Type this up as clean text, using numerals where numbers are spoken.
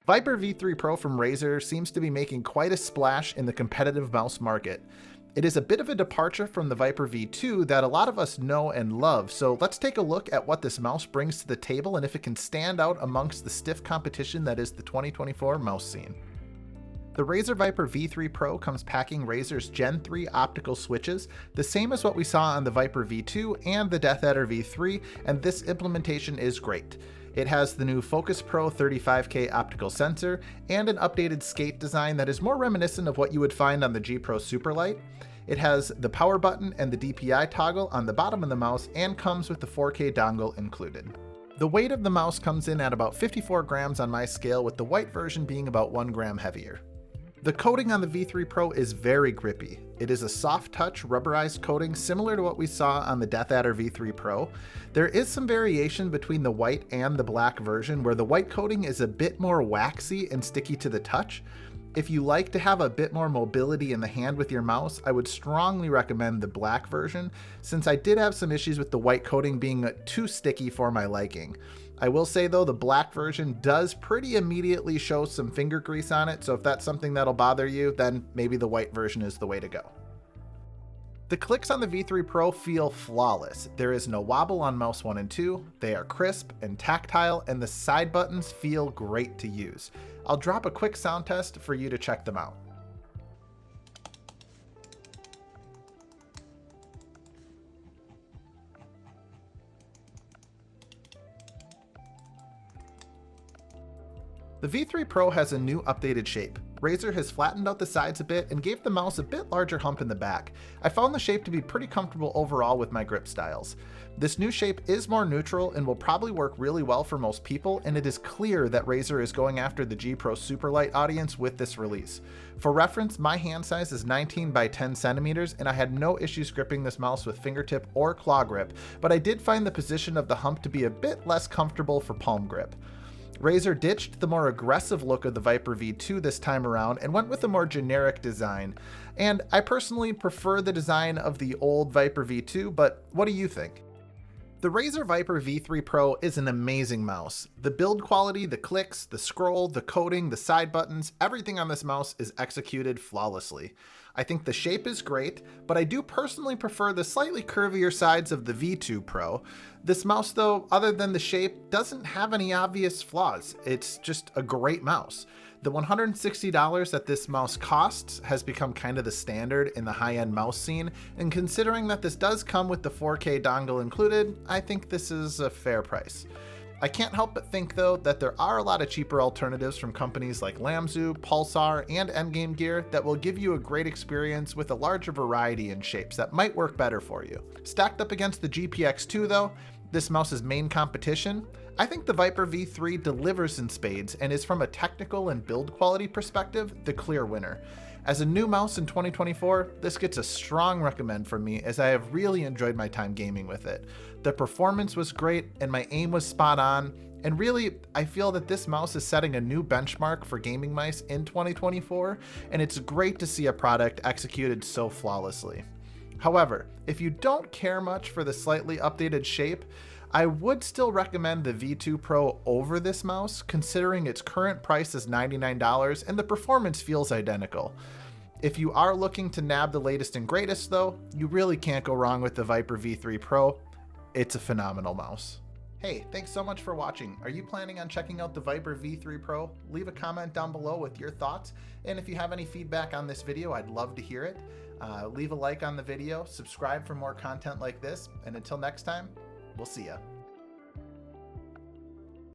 Viper V3 Pro from Razer seems to be making quite a splash in the competitive mouse market. It is a bit of a departure from the Viper V2 that a lot of us know and love, so let's take a look at what this mouse brings to the table and if it can stand out amongst the stiff competition that is the 2024 mouse scene. The Razer Viper V3 Pro comes packing Razer's Gen 3 optical switches, the same as what we saw on the Viper V2 and the Death Adder V3, and this implementation is great. It has the new Focus Pro 35K optical sensor and an updated skate design that is more reminiscent of what you would find on the G Pro Superlight. It has the power button and the DPI toggle on the bottom of the mouse and comes with the 4K dongle included. The weight of the mouse comes in at about 54 grams on my scale, with the white version being about 1 gram heavier. The coating on the V3 Pro is very grippy. It is a soft touch rubberized coating similar to what we saw on the Death Adder V3 Pro. There is some variation between the white and the black version, where the white coating is a bit more waxy and sticky to the touch. If you like to have a bit more mobility in the hand with your mouse, I would strongly recommend the black version, since I did have some issues with the white coating being too sticky for my liking. I will say though, the black version does pretty immediately show some finger grease on it, so if that's something that'll bother you, then maybe the white version is the way to go. The clicks on the V3 Pro feel flawless. There is no wobble on mouse 1 and 2, they are crisp and tactile, and the side buttons feel great to use. I'll drop a quick sound test for you to check them out. The V3 Pro has a new updated shape. Razer has flattened out the sides a bit and gave the mouse a bit larger hump in the back. I found the shape to be pretty comfortable overall with my grip styles. This new shape is more neutral and will probably work really well for most people, and it is clear that Razer is going after the G Pro Superlight audience with this release. For reference, my hand size is 19 by 10 centimeters, and I had no issues gripping this mouse with fingertip or claw grip, but I did find the position of the hump to be a bit less comfortable for palm grip. Razer ditched the more aggressive look of the Viper V2 this time around and went with a more generic design. And I personally prefer the design of the old Viper V2, but what do you think? The Razer Viper V3 Pro is an amazing mouse. The build quality, the clicks, the scroll, the coating, the side buttons, everything on this mouse is executed flawlessly. I think the shape is great, but I do personally prefer the slightly curvier sides of the V2 Pro. This mouse though, other than the shape, doesn't have any obvious flaws. It's just a great mouse. The $160 that this mouse costs has become kind of the standard in the high-end mouse scene, and considering that this does come with the 4K dongle included, I think this is a fair price. I can't help but think though that there are a lot of cheaper alternatives from companies like Lamzu, Pulsar, and Endgame Gear that will give you a great experience with a larger variety in shapes that might work better for you. Stacked up against the GPX2 though, this mouse's main competition, I think the Viper V3 delivers in spades and is, from a technical and build quality perspective, the clear winner. As a new mouse in 2024, this gets a strong recommend from me, as I have really enjoyed my time gaming with it. The performance was great and my aim was spot on, and really, I feel that this mouse is setting a new benchmark for gaming mice in 2024, and it's great to see a product executed so flawlessly. However, if you don't care much for the slightly updated shape, I would still recommend the V2 Pro over this mouse, considering its current price is $99 and the performance feels identical. If you are looking to nab the latest and greatest though, you really can't go wrong with the Viper V3 Pro. It's a phenomenal mouse. Hey, thanks so much for watching. Are you planning on checking out the Viper V3 Pro? Leave a comment down below with your thoughts, and if you have any feedback on this video, I'd love to hear it. Leave a like on the video, subscribe for more content like this, and until next time, we'll see ya.